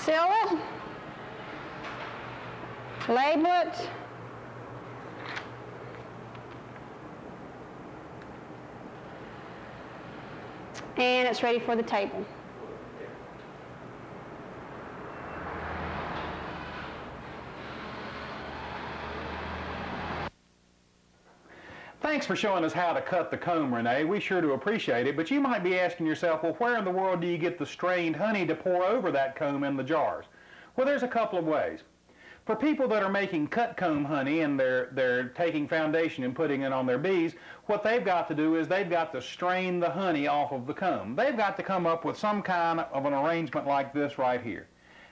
seal it, label it, and it's ready for the table. Thanks for showing us how to cut the comb, Renee. We sure do appreciate it, but you might be asking yourself, well, where in the world do you get the strained honey to pour over that comb in the jars? Well, there's a couple of ways. For people that are making cut comb honey and they're taking foundation and putting it on their bees, what they've got to do is they've got to strain the honey off of the comb. They've got to come up with some kind of an arrangement like this right here.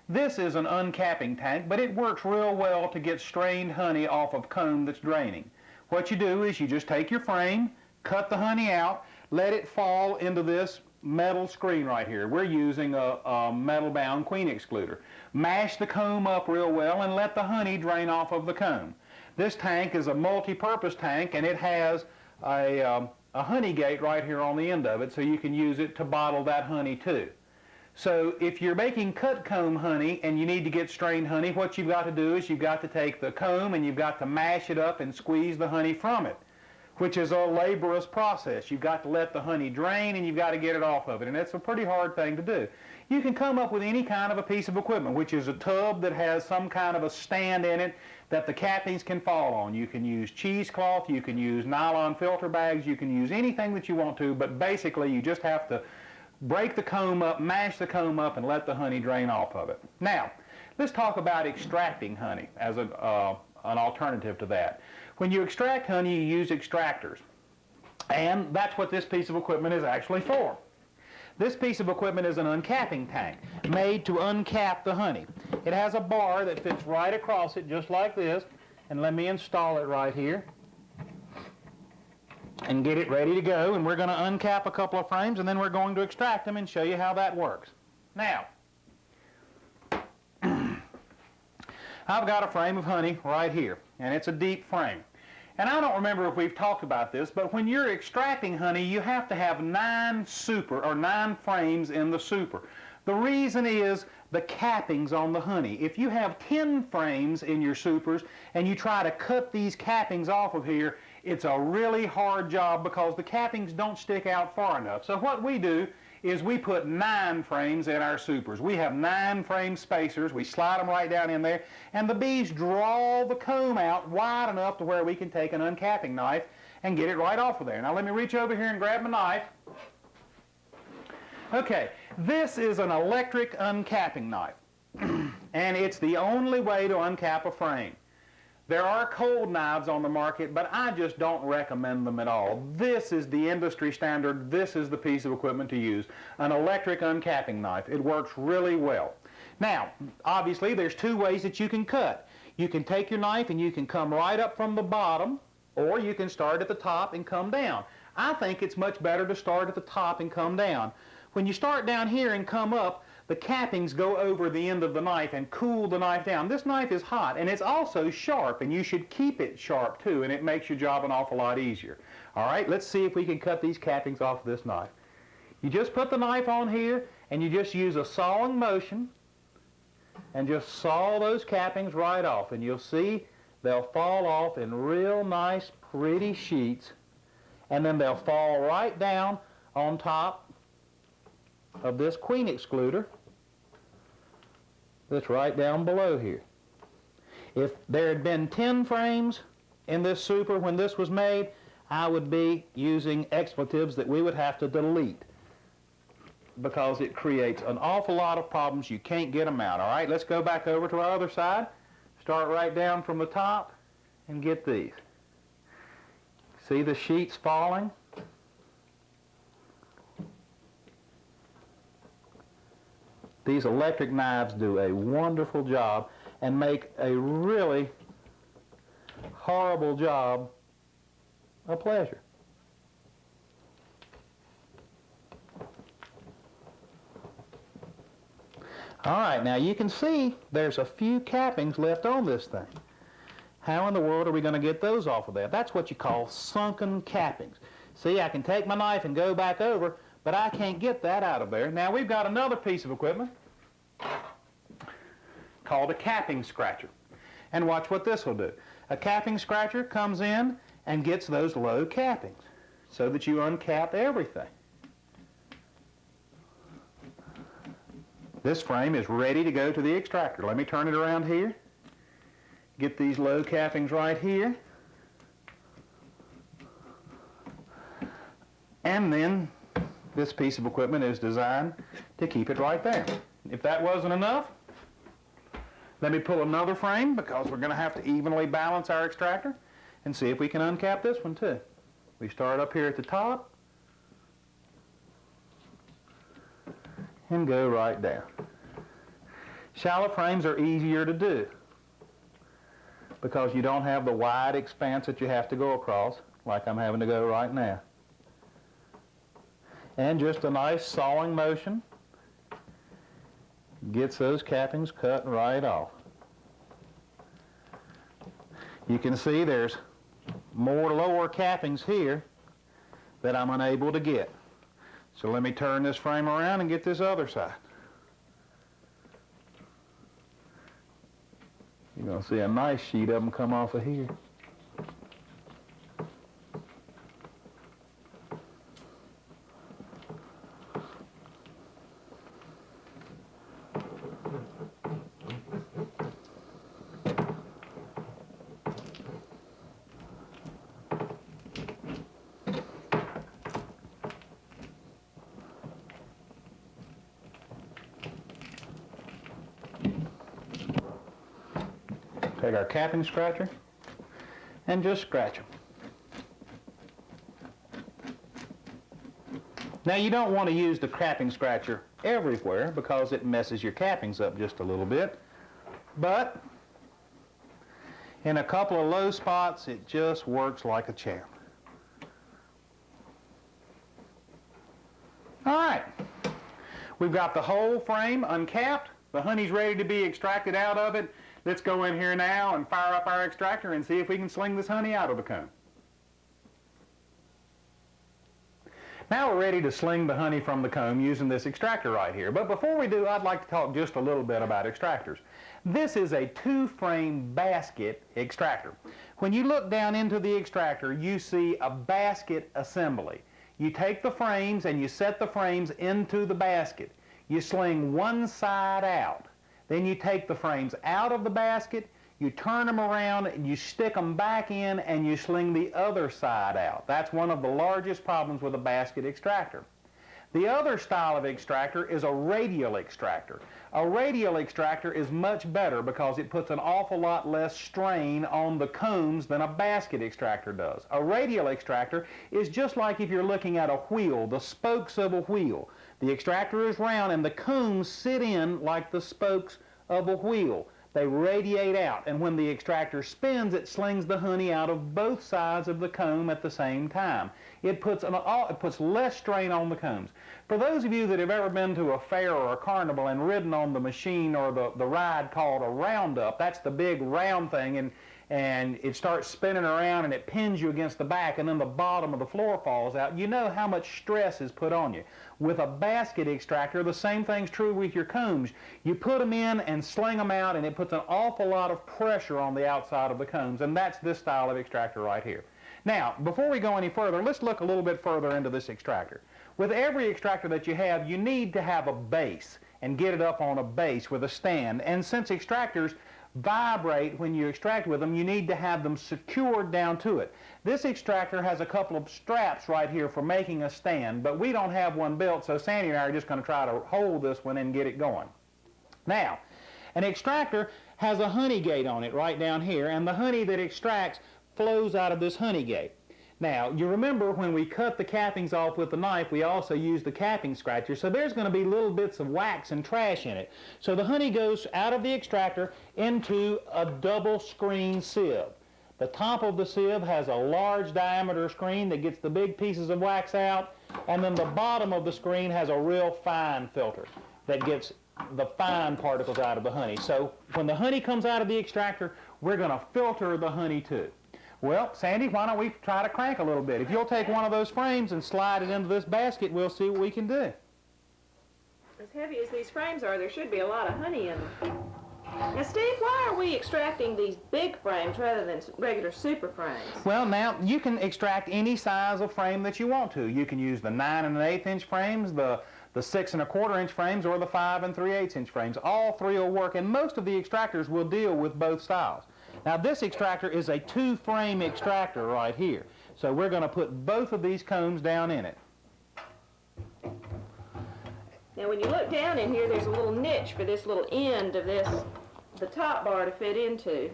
This is an uncapping tank, but it works real well to get strained honey off of comb that's draining. What you do is you just take your frame, cut the honey out, let it fall into this metal screen right here. We're using a metal-bound queen excluder. Mash the comb up real well and let the honey drain off of the comb. This tank is a multi-purpose tank, and it has a honey gate right here on the end of it, so you can use it to bottle that honey too. So if you're making cut comb honey and you need to get strained honey, what you've got to do is you've got to take the comb and you've got to mash it up and squeeze the honey from it, which is a laborious process. You've got to let the honey drain and you've got to get it off of it, and it's a pretty hard thing to do. You can come up with any kind of a piece of equipment, which is a tub that has some kind of a stand in it that the cappings can fall on. You can use cheesecloth, you can use nylon filter bags, you can use anything that you want to, but basically you just have to break the comb up, mash the comb up, and let the honey drain off of it. Now, let's talk about extracting honey as an alternative to that. When you extract honey, you use extractors, and that's what this piece of equipment is actually for. This piece of equipment is an uncapping tank made to uncap the honey. It has a bar that fits right across it just like this, and let me install it right here and get it ready to go, and we're going to uncap a couple of frames and then we're going to extract them and show you how that works. Now, I've got a frame of honey right here, and it's a deep frame. And I don't remember if we've talked about this, but when you're extracting honey, you have to have 9 frames in the super. The reason is the cappings on the honey. If you have 10 frames in your supers and you try to cut these cappings off of here, it's a really hard job because the cappings don't stick out far enough. So what we do is we put 9 frames in our supers. We have 9 frame spacers. We slide them right down in there, and the bees draw the comb out wide enough to where we can take an uncapping knife and get it right off of there. Now let me reach over here and grab my knife. Okay, this is an electric uncapping knife, and it's the only way to uncap a frame. There are cold knives on the market, but I just don't recommend them at all. This is the industry standard. This is the piece of equipment to use, an electric uncapping knife. It works really well. Now, obviously, there's 2 ways that you can cut. You can take your knife and you can come right up from the bottom, or you can start at the top and come down. I think it's much better to start at the top and come down. When you start down here and come up, the cappings go over the end of the knife and cool the knife down. This knife is hot, and it's also sharp, and you should keep it sharp too, and it makes your job an awful lot easier. All right, let's see if we can cut these cappings off of this knife. You just put the knife on here, and you just use a sawing motion, and just saw those cappings right off, and you'll see they'll fall off in real nice, pretty sheets, and then they'll fall right down on top of this queen excluder that's right down below here. If there had been 10 frames in this super when this was made, I would be using expletives that we would have to delete because it creates an awful lot of problems. You can't get them out. All right, let's go back over to our other side. Start right down from the top and get these. See the sheets falling? These electric knives do a wonderful job and make a really horrible job a pleasure. All right, now you can see there's a few cappings left on this thing. How in the world are we going to get those off of there? That's what you call sunken cappings. See, I can take my knife and go back over, but I can't get that out of there. Now we've got another piece of equipment called a capping scratcher. And watch what this will do. A capping scratcher comes in and gets those low cappings so that you uncap everything. This frame is ready to go to the extractor. Let me turn it around here. Get these low cappings right here. And then this piece of equipment is designed to keep it right there. If that wasn't enough, let me pull another frame because we're going to have to evenly balance our extractor and see if we can uncap this one too. We start up here at the top and go right down. Shallow frames are easier to do because you don't have the wide expanse that you have to go across like I'm having to go right now. And just a nice sawing motion gets those cappings cut right off. You can see there's more lower cappings here that I'm unable to get. So let me turn this frame around and get this other side. You're going to see a nice sheet of them come off of here. Take our capping scratcher and just scratch them. Now you don't want to use the capping scratcher everywhere because it messes your cappings up just a little bit, but in a couple of low spots it just works like a champ. All right, we've got the whole frame uncapped. The honey's ready to be extracted out of it. Let's go in here now and fire up our extractor and see if we can sling this honey out of the comb. Now we're ready to sling the honey from the comb using this extractor right here. But before we do, I'd like to talk just a little bit about extractors. This is a 2-frame basket extractor. When you look down into the extractor, you see a basket assembly. You take the frames and you set the frames into the basket. You sling one side out. Then you take the frames out of the basket, you turn them around, and you stick them back in, and you sling the other side out. That's one of the largest problems with a basket extractor. The other style of extractor is a radial extractor. A radial extractor is much better because it puts an awful lot less strain on the combs than a basket extractor does. A radial extractor is just like if you're looking at a wheel, the spokes of a wheel. The extractor is round and the combs sit in like the spokes of a wheel. They radiate out, and when the extractor spins, it slings the honey out of both sides of the comb at the same time. It puts less strain on the combs. For those of you that have ever been to a fair or a carnival and ridden on the machine or the ride called a roundup, that's the big round thing, and it starts spinning around and it pins you against the back and then the bottom of the floor falls out, you know how much stress is put on you. With a basket extractor, the same thing's true with your combs. You put them in and sling them out and it puts an awful lot of pressure on the outside of the combs, and that's this style of extractor right here. Now, before we go any further, let's look a little bit further into this extractor. With every extractor that you have, you need to have a base and get it up on a base with a stand, and since extractors vibrate when you extract with them, you need to have them secured down to it. This extractor has a couple of straps right here for making a stand, but we don't have one built, so Sandy and I are just going to try to hold this one and get it going. Now, an extractor has a honey gate on it right down here, and the honey that extracts flows out of this honey gate. Now, you remember when we cut the cappings off with the knife, we also used the capping scratcher, so there's going to be little bits of wax and trash in it. So the honey goes out of the extractor into a double screen sieve. The top of the sieve has a large diameter screen that gets the big pieces of wax out, and then the bottom of the screen has a real fine filter that gets the fine particles out of the honey. So when the honey comes out of the extractor, we're going to filter the honey too. Well, Sandy, why don't we try to crank a little bit? If you'll take one of those frames and slide it into this basket, we'll see what we can do. As heavy as these frames are, there should be a lot of honey in them. Now, Steve, why are we extracting these big frames rather than regular super frames? Well, now, you can extract any size of frame that you want to. You can use the 9 1/8 inch frames, the 6 1/4 inch frames, or the 5 3/8 inch frames. All three will work, and most of the extractors will deal with both styles. Now, this extractor is a 2-frame extractor right here. So we're going to put both of these combs down in it. Now, when you look down in here, there's a little niche for this little end of the top bar to fit into.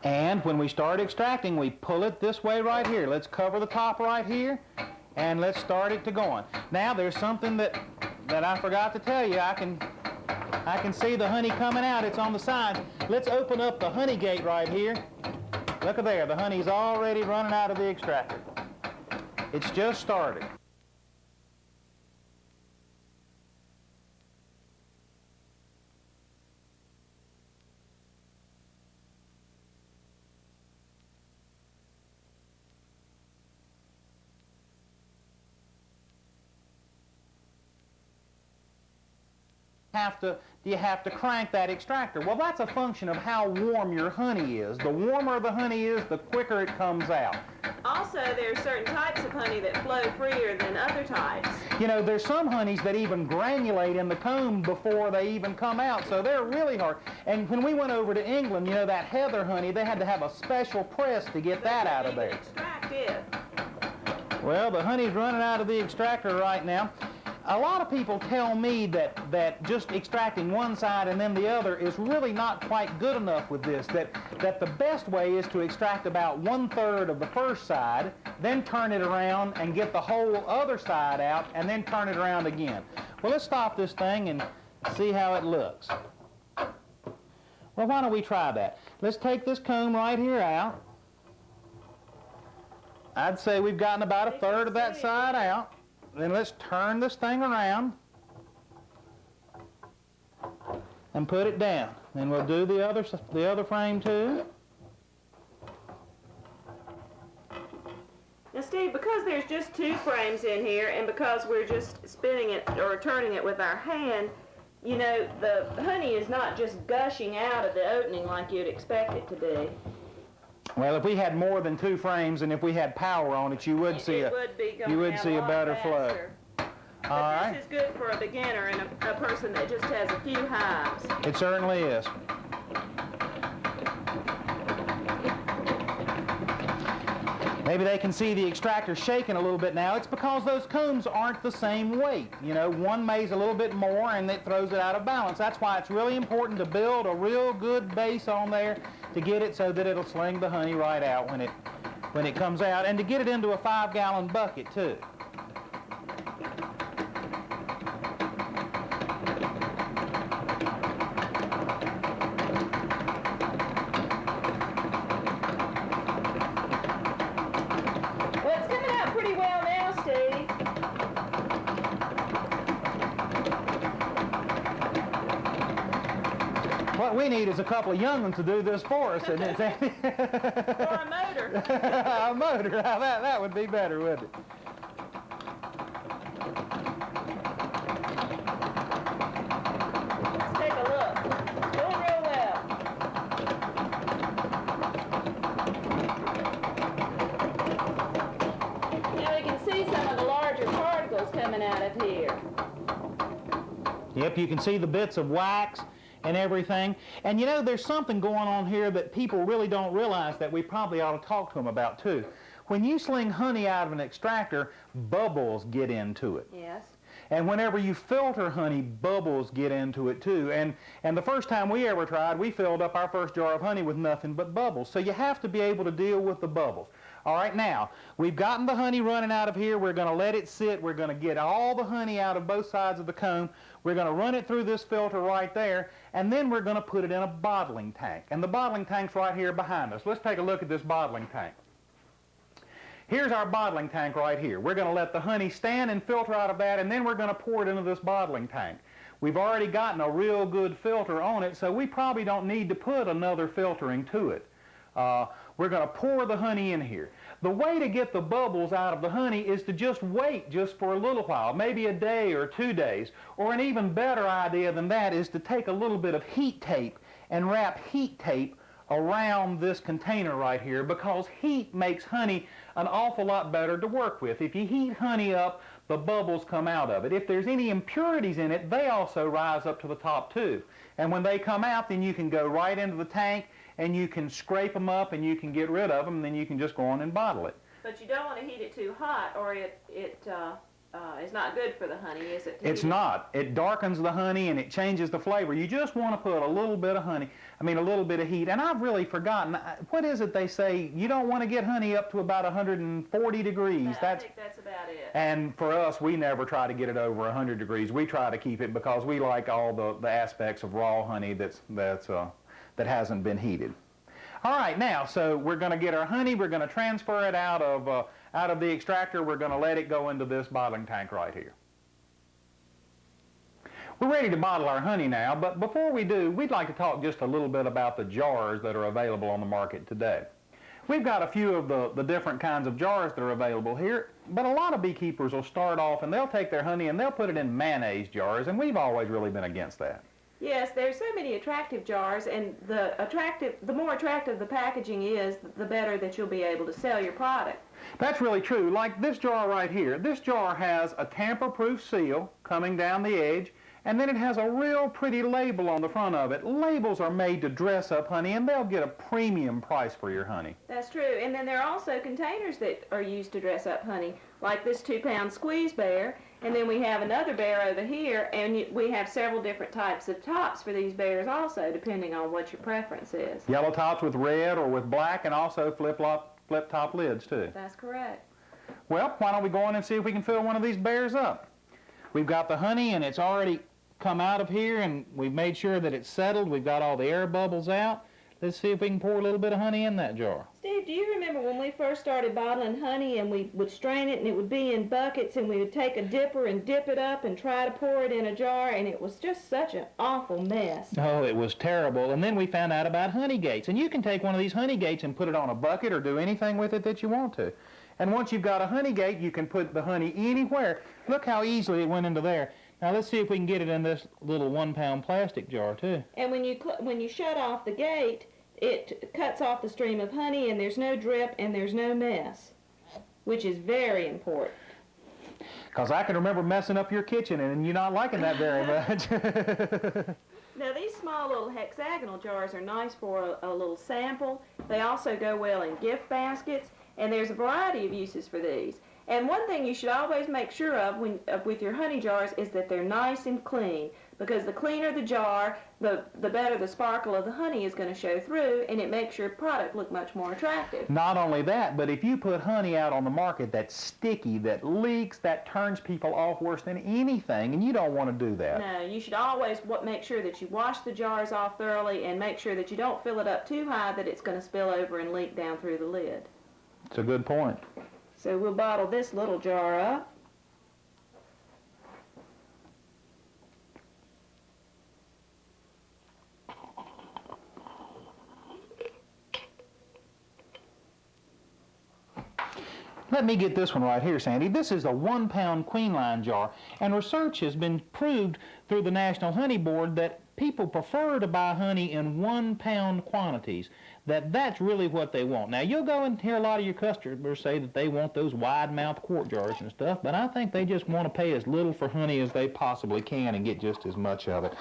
And when we start extracting, we pull it this way right here. Let's cover the top right here, and let's start it to going. Now, there's something that I forgot to tell you. I can see the honey coming out. It's on the sides. Let's open up the honey gate right here. Look at there. The honey's already running out of the extractor. It's just started. Do you have to crank that extractor? Well, that's a function of how warm your honey is. The warmer the honey is, the quicker it comes out. Also, there are certain types of honey that flow freer than other types. You know, there's some honeys that even granulate in the comb before they even come out, so they're really hard. And when we went over to England, you know, that heather honey, they had to have a special press to get that out of there. Extract it. Well, the honey's running out of the extractor right now. A lot of people tell me that just extracting one side and then the other is really not quite good enough with this, that the best way is to extract about 1/3 of the first side, then turn it around and get the whole other side out, and then turn it around again. Well, let's stop this thing and see how it looks. Well, why don't we try that? Let's take this comb right here out. I'd say we've gotten about 1/3 of that side out. Then let's turn this thing around and put it down. Then we'll do the other frame too. Now, Steve, because there's just 2 frames in here, and because we're just spinning it or turning it with our hand, you know, the honey is not just gushing out of the opening like you'd expect it to be. Well, if we had more than 2 frames and if we had power on it, you would see a better flow. All right. This is good for a beginner and a person that just has a few hives. It certainly is. Maybe they can see the extractor shaking a little bit now. It's because those combs aren't the same weight. You know, one weighs a little bit more and it throws it out of balance. That's why it's really important to build a real good base on there to get it so that it'll sling the honey right out when it comes out, and to get it into a 5-gallon bucket too. What we need is a couple of young ones to do this for us, isn't it, Sandy? Or a motor. A motor. Now that would be better, wouldn't it? Let's take a look. Doing real well. Now we can see some of the larger particles coming out of here. Yep, you can see the bits of wax and everything. And you know, there's something going on here that people really don't realize that we probably ought to talk to them about too. When you sling honey out of an extractor, bubbles get into it. Yes. And whenever you filter honey, bubbles get into it too. And the first time we ever tried, we filled up our first jar of honey with nothing but bubbles. So you have to be able to deal with the bubbles. All right, now, we've gotten the honey running out of here. We're going to let it sit. We're going to get all the honey out of both sides of the comb. We're going to run it through this filter right there, and then we're going to put it in a bottling tank. And the bottling tank's right here behind us. Let's take a look at this bottling tank. Here's our bottling tank right here. We're going to let the honey stand and filter out of that, and then we're going to pour it into this bottling tank. We've already gotten a real good filter on it, so we probably don't need to put another filtering to it. We're going to pour the honey in here. The way to get the bubbles out of the honey is to just wait just for a little while, maybe a day or 2 days. Or an even better idea than that is to take a little bit of heat tape and wrap heat tape around this container right here, because heat makes honey an awful lot better to work with. If you heat honey up, the bubbles come out of it. If there's any impurities in it, they also rise up to the top too. And when they come out, then you can go right into the tank and you can scrape them up and you can get rid of them, and then you can just go on and bottle it. But you don't want to heat it too hot, or it is not good for the honey, is it? It's not. It darkens the honey and it changes the flavor. You just want to put a little bit of honey, a little bit of heat. And I've really forgotten, what is it they say? You don't want to get honey up to about 140 degrees. Yeah, I think that's about it. And for us, we never try to get it over 100 degrees. We try to keep it, because we like all the aspects of raw honey that hasn't been heated. All right, now, so we're going to get our honey. We're going to transfer it out of the extractor. We're going to let it go into this bottling tank right here. We're ready to bottle our honey now, but before we do, we'd like to talk just a little bit about the jars that are available on the market today. We've got a few of the different kinds of jars that are available here, but a lot of beekeepers will start off and they'll take their honey and they'll put it in mayonnaise jars, and we've always really been against that. Yes, there's so many attractive jars, and the more attractive the packaging is, the better that you'll be able to sell your product. That's really true. Like this jar right here. This jar has a tamper-proof seal coming down the edge, and then it has a real pretty label on the front of it. Labels are made to dress up honey, and they'll get a premium price for your honey. That's true. And then there are also containers that are used to dress up honey, like this 2-pound squeeze bear. And then we have another bear over here, and we have several different types of tops for these bears also, depending on what your preference is. Yellow tops with red or with black, and also flip-top lids too. That's correct. Well, why don't we go on and see if we can fill one of these bears up. We've got the honey, and it's already come out of here, and we've made sure that it's settled. We've got all the air bubbles out. Let's see if we can pour a little bit of honey in that jar. Steve, do you remember when we first started bottling honey and we would strain it and it would be in buckets, and we would take a dipper and dip it up and try to pour it in a jar, and it was just such an awful mess. Oh, it was terrible. And then we found out about honey gates. And you can take one of these honey gates and put it on a bucket or do anything with it that you want to. And once you've got a honey gate, you can put the honey anywhere. Look how easily it went into there. Now let's see if we can get it in this little 1-pound plastic jar too. And when you shut off the gate, it cuts off the stream of honey, and there's no drip and there's no mess, which is very important. Because I can remember messing up your kitchen and you not liking that very much. Now these small little hexagonal jars are nice for a little sample. They also go well in gift baskets, and there's a variety of uses for these. And one thing you should always make sure of with your honey jars is that they're nice and clean, because the cleaner the jar, the better the sparkle of the honey is going to show through, and it makes your product look much more attractive. Not only that, but if you put honey out on the market that's sticky, that leaks, that turns people off worse than anything, and you don't want to do that. No, you should always make sure that you wash the jars off thoroughly, and make sure that you don't fill it up too high that it's going to spill over and leak down through the lid. It's a good point. So we'll bottle this little jar up. Let me get this one right here, Sandy. This is a 1-pound queen line jar, and research has been proved through the National Honey Board that people prefer to buy honey in 1-pound quantities, that's really what they want. Now, you'll go and hear a lot of your customers say that they want those wide-mouth quart jars and stuff, but I think they just want to pay as little for honey as they possibly can and get just as much of it.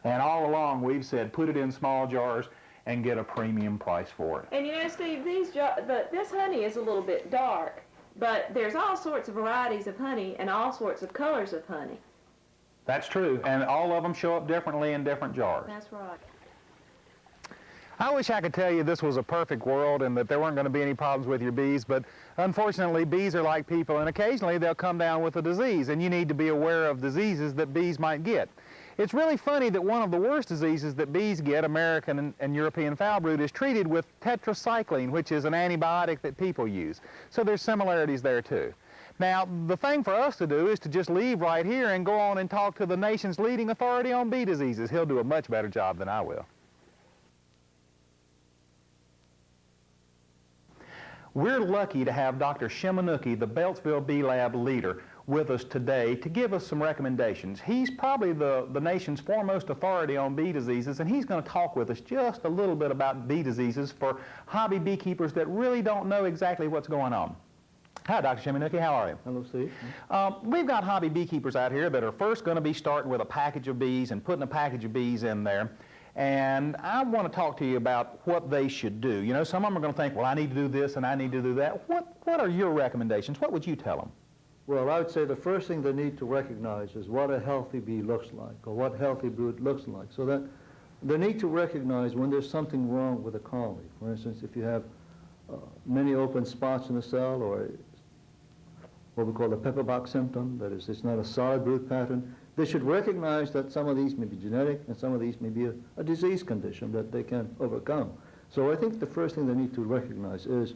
And all along, we've said put it in small jars and get a premium price for it. And you know, Steve, this honey is a little bit dark, but there's all sorts of varieties of honey and all sorts of colors of honey. That's true, and all of them show up differently in different jars. That's right. I wish I could tell you this was a perfect world and that there weren't going to be any problems with your bees, but unfortunately bees are like people, and occasionally they'll come down with a disease, and you need to be aware of diseases that bees might get. It's really funny that one of the worst diseases that bees get, American and European foul brood, is treated with tetracycline, which is an antibiotic that people use. So there's similarities there too. Now, the thing for us to do is to just leave right here and go on and talk to the nation's leading authority on bee diseases. He'll do a much better job than I will. We're lucky to have Dr. Shimanuki, the Beltsville Bee Lab leader, with us today to give us some recommendations. He's probably the nation's foremost authority on bee diseases, and he's going to talk with us just a little bit about bee diseases for hobby beekeepers that really don't know exactly what's going on. Hi, Dr. Shimanuki. How are you? Hello, Steve. We've got hobby beekeepers out here that are first going to be starting with a package of bees and putting a package of bees in there. And I want to talk to you about what they should do. You know, some of them are going to think, well, I need to do this and I need to do that. What are your recommendations? What would you tell them? Well, I would say the first thing they need to recognize is what a healthy bee looks like, or what healthy brood looks like, so that they need to recognize when there's something wrong with a colony. For instance, if you have many open spots in the cell, or what we call a pepperbox symptom, that is, it's not a solid brood pattern, they should recognize that some of these may be genetic and some of these may be a disease condition that they can overcome. So I think the first thing they need to recognize is,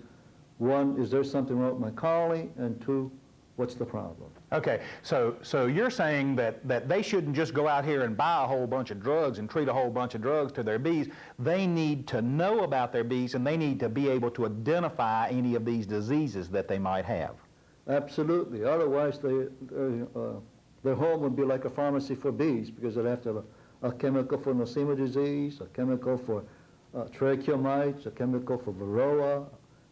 one, is there something wrong with my colony, and two, what's the problem? Okay, so you're saying that they shouldn't just go out here and buy a whole bunch of drugs and treat a whole bunch of drugs to their bees. They need to know about their bees, and they need to be able to identify any of these diseases that they might have. Absolutely. Otherwise, their home would be like a pharmacy for bees, because they'd have to have a chemical for Nosema disease, a chemical for tracheal mites, a chemical for varroa,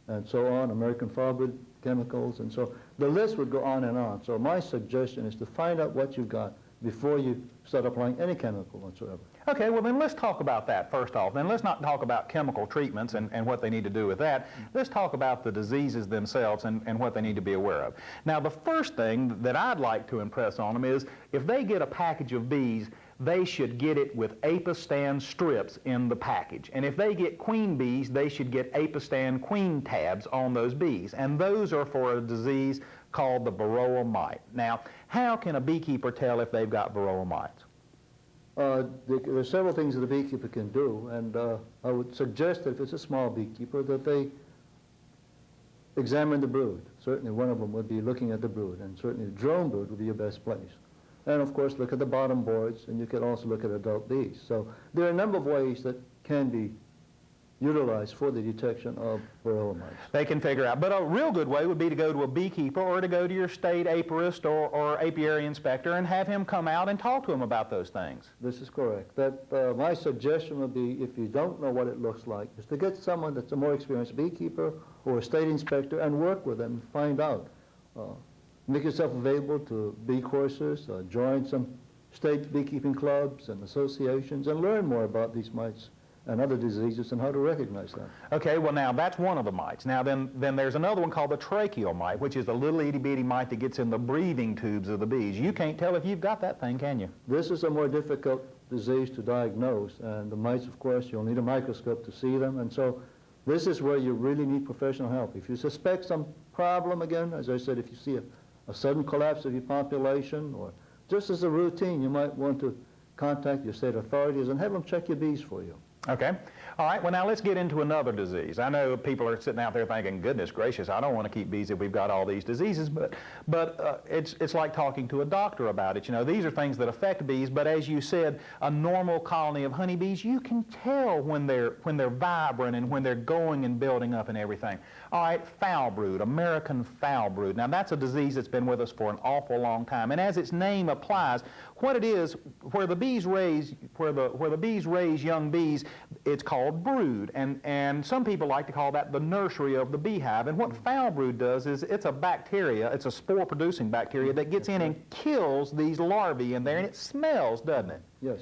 and so on, American foulbrood chemicals, and so the list would go on and on. So my suggestion is to find out what you've got before you start applying any chemical whatsoever. Okay, well then let's talk about that first off. Then let's not talk about chemical treatments and what they need to do with that. Let's talk about the diseases themselves and what they need to be aware of. Now the first thing that I'd like to impress on them is if they get a package of bees, they should get it with Apistan strips in the package. And if they get queen bees, they should get Apistan queen tabs on those bees. And those are for a disease called the varroa mite. Now, how can a beekeeper tell if they've got varroa mites? There are several things that a beekeeper can do, and I would suggest that if it's a small beekeeper that they examine the brood. Certainly one of them would be looking at the brood, and certainly the drone brood would be your best place. And of course look at the bottom boards, and you can also look at adult bees. So there are a number of ways that can be utilized for the detection of varroa mites. They can figure out. But a real good way would be to go to a beekeeper or to go to your state apiarist or apiary inspector and have him come out and talk to them about those things. This is correct. That my suggestion would be, if you don't know what it looks like, is to get someone that's a more experienced beekeeper or a state inspector and work with them and find out. Make yourself available to bee courses, join some state beekeeping clubs and associations, and learn more about these mites and other diseases and how to recognize them. Okay, well now that's one of the mites. Now then there's another one called the tracheal mite, which is a little itty-bitty mite that gets in the breathing tubes of the bees. You can't tell if you've got that thing, can you? This is a more difficult disease to diagnose, and the mites, of course, you'll need a microscope to see them, and so this is where you really need professional help. If you suspect some problem, again, as I said, if you see a sudden collapse of your population, or just as a routine, you might want to contact your state authorities and have them check your bees for you. Okay. All right, well now let's get into another disease. I know people are sitting out there thinking, goodness gracious, I don't want to keep bees if we've got all these diseases, but it's like talking to a doctor about it. You know, these are things that affect bees, but as you said, a normal colony of honeybees, you can tell when they're vibrant and when they're going and building up and everything. All right, foul brood, American foul brood. Now that's a disease that's been with us for an awful long time, and as its name applies, what it is, where the bees raise young bees, it's called brood, and some people like to call that the nursery of the beehive. And what foul brood does is it's a bacteria, it's a spore-producing bacteria that gets in and kills these larvae in there, and it smells, doesn't it? Yes.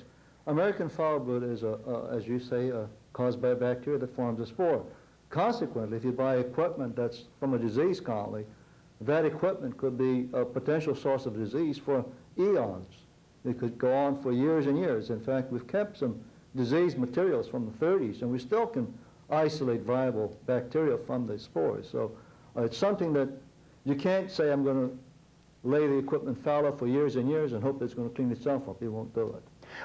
American foul brood is, as you say, caused by a bacteria that forms a spore. Consequently, if you buy equipment that's from a disease colony, that equipment could be a potential source of disease for eons. It could go on for years and years. In fact, we've kept some disease materials from the 30s, and we still can isolate viable bacteria from the spores. So it's something that you can't say, I'm going to lay the equipment fallow for years and years and hope it's going to clean itself up. It won't do it.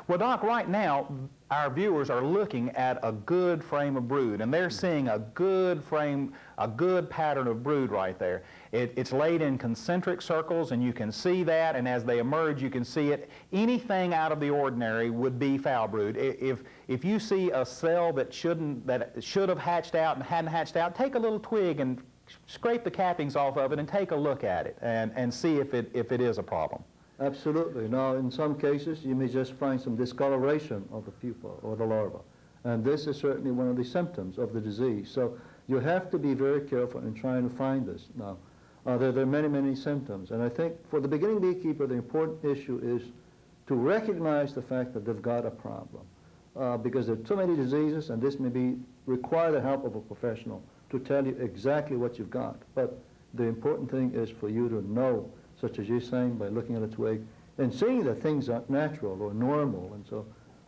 Well, Doc, right now, our viewers are looking at a good frame of brood, and they're seeing a good frame, a good pattern of brood right there. It's laid in concentric circles, and you can see that, and as they emerge, you can see it. Anything out of the ordinary would be foul brood. If you see a cell that should have hatched out and hadn't hatched out, take a little twig and scrape the cappings off of it and take a look at it and see if it is a problem. Absolutely. Now, in some cases, you may just find some discoloration of the pupa or the larva. And this is certainly one of the symptoms of the disease. So you have to be very careful in trying to find this. Now, there are many, many symptoms. And I think for the beginning beekeeper, the important issue is to recognize the fact that they've got a problem. Because there are too many diseases, and this may require the help of a professional to tell you exactly what you've got. But the important thing is for you to know, such as you're saying, by looking at a twig and seeing that things aren't natural or normal. And so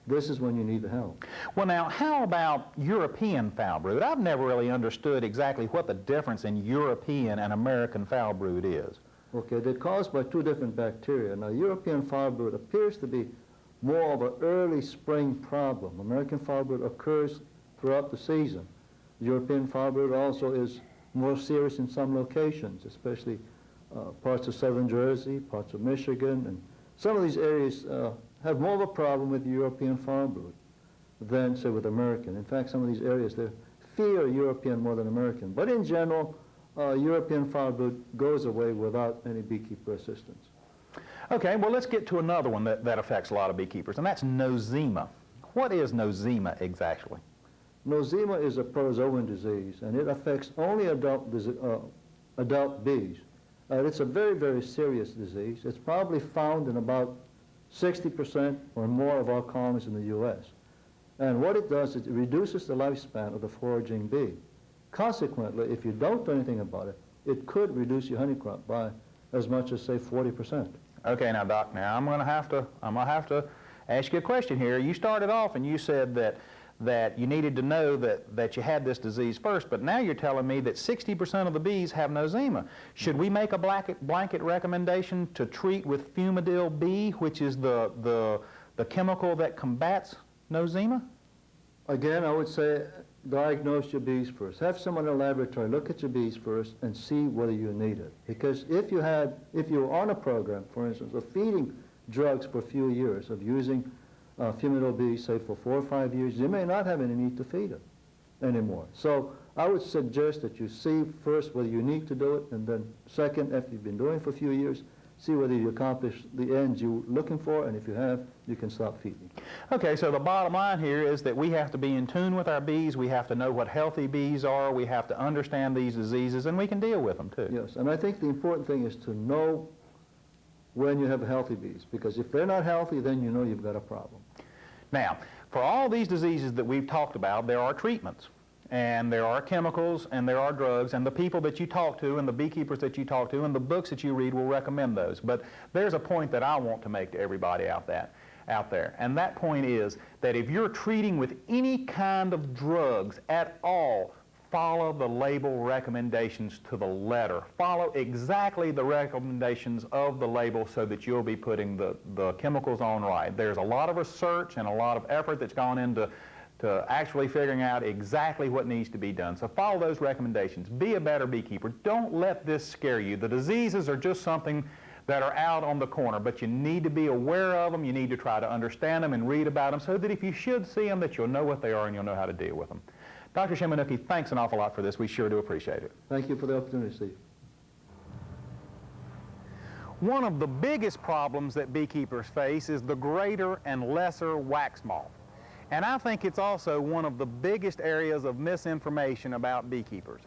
this is when you need the help. Well, now, how about European foul brood? I've never really understood exactly what the difference in European and American foul brood is. Okay, they're caused by two different bacteria. Now, European foul brood appears to be more of an early spring problem. American foul brood occurs throughout the season. European foul brood also is more serious in some locations, especially parts of southern Jersey, parts of Michigan, and some of these areas have more of a problem with European foul brood than, say, with American. In fact, some of these areas, they fear European more than American. But in general, European foul brood goes away without any beekeeper assistance. Okay, well, let's get to another one that affects a lot of beekeepers, and that's nosema. What is nosema exactly? Nosema is a protozoan disease, and it affects only adult bees. It's a very, very serious disease. It's probably found in about 60% or more of our colonies in the U.S. And what it does is it reduces the lifespan of the foraging bee. Consequently, if you don't do anything about it, it could reduce your honey crop by as much as, say, 40%. Okay, now, Doc, now I'm gonna have to ask you a question here. You started off and you said that you needed to know that you had this disease first, but now you're telling me that 60% of the bees have nosema. Should we make a blanket recommendation to treat with Fumidil B, which is the chemical that combats nosema? Again, I would say diagnose your bees first. Have someone in a laboratory look at your bees first and see whether you need it. Because if you're on a program, for instance, of feeding drugs for a few years, of using Fumidil B, say, for 4 or 5 years, you may not have any need to feed it anymore. So I would suggest that you see first whether you need to do it, and then second, after you've been doing it for a few years, see whether you accomplish the ends you're looking for, and if you have, you can stop feeding. Okay, so the bottom line here is that we have to be in tune with our bees, we have to know what healthy bees are, we have to understand these diseases, and we can deal with them too. Yes, and I think the important thing is to know when you have healthy bees, because if they're not healthy, then you know you've got a problem. Now, for all these diseases that we've talked about, there are treatments, and there are chemicals, and there are drugs, and the people that you talk to, and the beekeepers that you talk to, and the books that you read will recommend those. But there's a point that I want to make to everybody out there, and that point is that if you're treating with any kind of drugs at all, follow the label recommendations to the letter. Follow exactly the recommendations of the label so that you'll be putting the chemicals on right. There's a lot of research and a lot of effort that's gone into actually figuring out exactly what needs to be done. So follow those recommendations. Be a better beekeeper. Don't let this scare you. The diseases are just something that are out on the corner, but you need to be aware of them. You need to try to understand them and read about them so that if you should see them, that you'll know what they are and you'll know how to deal with them. Dr. Shimanuki, thanks an awful lot for this. We sure do appreciate it. Thank you for the opportunity, Steve. One of the biggest problems that beekeepers face is the greater and lesser wax moth. And I think it's also one of the biggest areas of misinformation about beekeepers,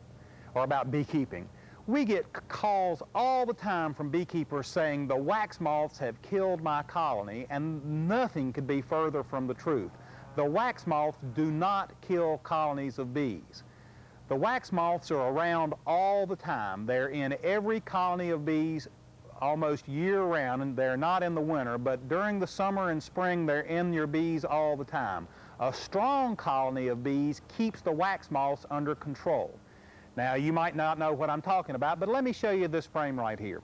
or about beekeeping. We get calls all the time from beekeepers saying the wax moths have killed my colony, and nothing could be further from the truth. The wax moths do not kill colonies of bees. The wax moths are around all the time. They're in every colony of bees almost year-round, and they're not in the winter, but during the summer and spring, they're in your bees all the time. A strong colony of bees keeps the wax moths under control. Now, you might not know what I'm talking about, but let me show you this frame right here.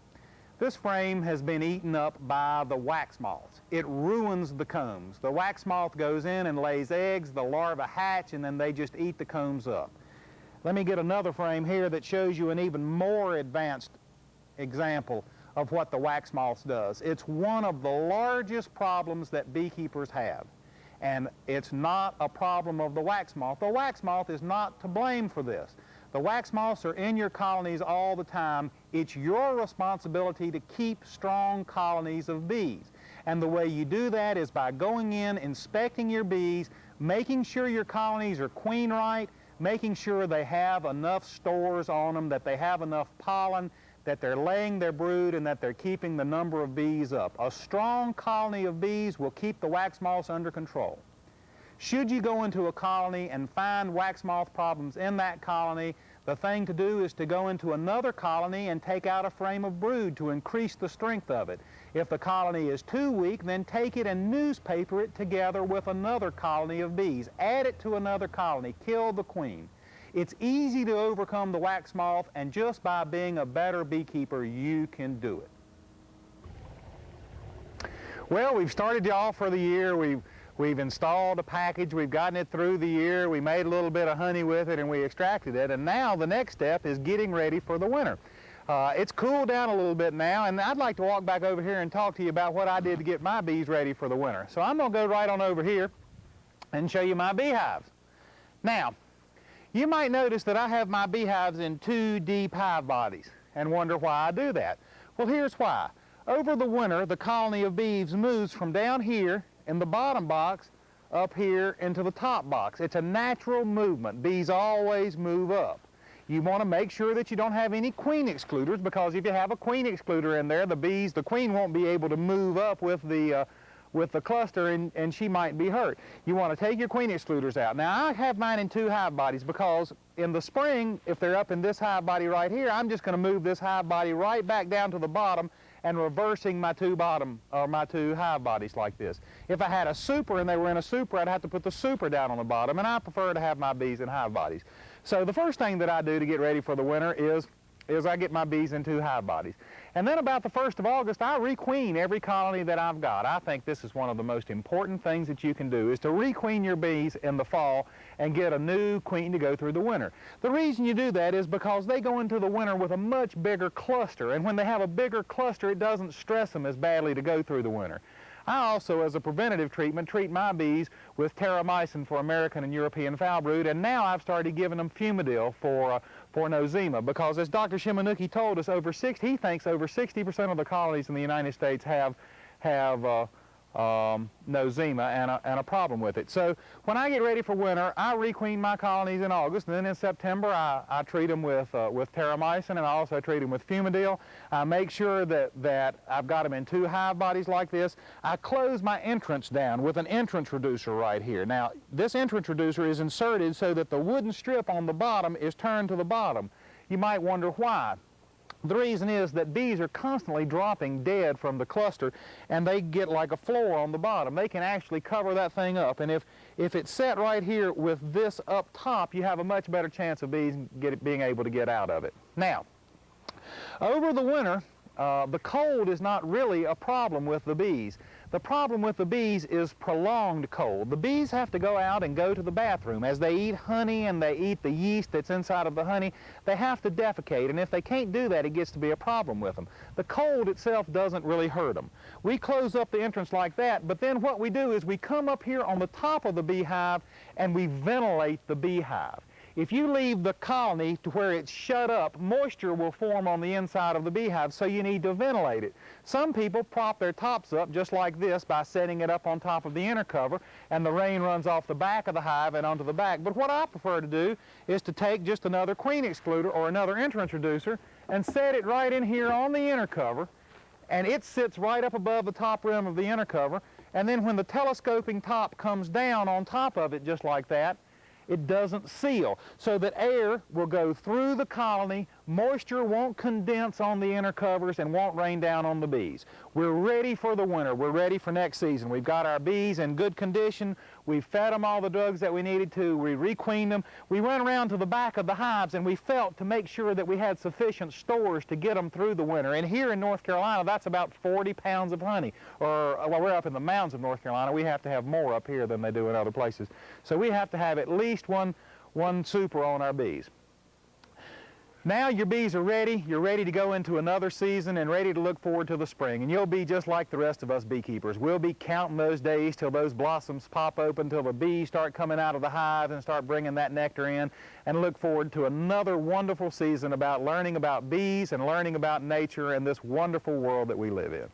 This frame has been eaten up by the wax moths. It ruins the combs. The wax moth goes in and lays eggs, the larvae hatch, and then they just eat the combs up. Let me get another frame here that shows you an even more advanced example of what the wax moth does. It's one of the largest problems that beekeepers have. And it's not a problem of the wax moth. The wax moth is not to blame for this. The wax moths are in your colonies all the time. It's your responsibility to keep strong colonies of bees. And the way you do that is by going in, inspecting your bees, making sure your colonies are queen right, making sure they have enough stores on them, that they have enough pollen, that they're laying their brood, and that they're keeping the number of bees up. A strong colony of bees will keep the wax moths under control. Should you go into a colony and find wax moth problems in that colony, the thing to do is to go into another colony and take out a frame of brood to increase the strength of it. If the colony is too weak, then take it and newspaper it together with another colony of bees. Add it to another colony. Kill the queen. It's easy to overcome the wax moth, and just by being a better beekeeper, you can do it. Well, we've started you off for the year. We've installed a package, we've gotten it through the year, we made a little bit of honey with it, and we extracted it, and now the next step is getting ready for the winter. It's cooled down a little bit now, and I'd like to walk back over here and talk to you about what I did to get my bees ready for the winter. So I'm going to go right on over here and show you my beehives. Now, you might notice that I have my beehives in 2 deep hive bodies and wonder why I do that. Well, here's why. Over the winter, the colony of bees moves from down here in the bottom box up here into the top box. It's a natural movement. Bees always move up. You want to make sure that you don't have any queen excluders, because if you have a queen excluder in there, the queen won't be able to move up with the cluster, and she might be hurt. You want to take your queen excluders out. Now, I have mine in 2 hive bodies because in the spring, if they're up in this hive body right here, I'm just going to move this hive body right back down to the bottom and reversing my 2 hive bodies like this. If I had a super and they were in a super, I'd have to put the super down on the bottom, and I prefer to have my bees in hive bodies. So the first thing that I do to get ready for the winter is I get my bees in 2 hive bodies. And then about the 1st of August, I requeen every colony that I've got. I think this is one of the most important things that you can do, is to requeen your bees in the fall and get a new queen to go through the winter. The reason you do that is because they go into the winter with a much bigger cluster, and when they have a bigger cluster, it doesn't stress them as badly to go through the winter. I also, as a preventative treatment, treat my bees with terramycin for American and European foul brood, and now I've started giving them Fumidil for nosema, because as Dr. Shimanuki told us, he thinks over 60% of the colonies in the United States have nosema and a problem with it. So when I get ready for winter, I requeen my colonies in August, and then in September I treat them with terramycin, and I also treat them with Fumidil. I make sure that I've got them in 2 hive bodies like this. I close my entrance down with an entrance reducer right here. Now, this entrance reducer is inserted so that the wooden strip on the bottom is turned to the bottom. You might wonder why. The reason is that bees are constantly dropping dead from the cluster, and they get like a floor on the bottom. They can actually cover that thing up, and if it's set right here with this up top, you have a much better chance of bees being able to get out of it. Now, over the winter, the cold is not really a problem with the bees. The problem with the bees is prolonged cold. The bees have to go out and go to the bathroom. As they eat honey and they eat the yeast that's inside of the honey, they have to defecate, and if they can't do that, it gets to be a problem with them. The cold itself doesn't really hurt them. We close up the entrance like that, but then what we do is we come up here on the top of the beehive and we ventilate the beehive. If you leave the colony to where it's shut up, moisture will form on the inside of the beehive, so you need to ventilate it. Some people prop their tops up just like this by setting it up on top of the inner cover, and the rain runs off the back of the hive and onto the back. But what I prefer to do is to take just another queen excluder or another entrance reducer and set it right in here on the inner cover, and it sits right up above the top rim of the inner cover, and then when the telescoping top comes down on top of it just like that, it doesn't seal, so that air will go through the colony, moisture won't condense on the inner covers, and won't rain down on the bees. We're ready for the winter. We're ready for next season. We've got our bees in good condition. We've fed them all the drugs that we needed to. We requeened them. We went around to the back of the hives, and we felt to make sure that we had sufficient stores to get them through the winter. And here in North Carolina, that's about 40 pounds of honey. Or, well, we're up in the mountains of North Carolina. We have to have more up here than they do in other places. So we have to have at least one super on our bees. Now your bees are ready. You're ready to go into another season and ready to look forward to the spring. And you'll be just like the rest of us beekeepers. We'll be counting those days till those blossoms pop open, till the bees start coming out of the hive and start bringing that nectar in, and look forward to another wonderful season about learning about bees and learning about nature and this wonderful world that we live in.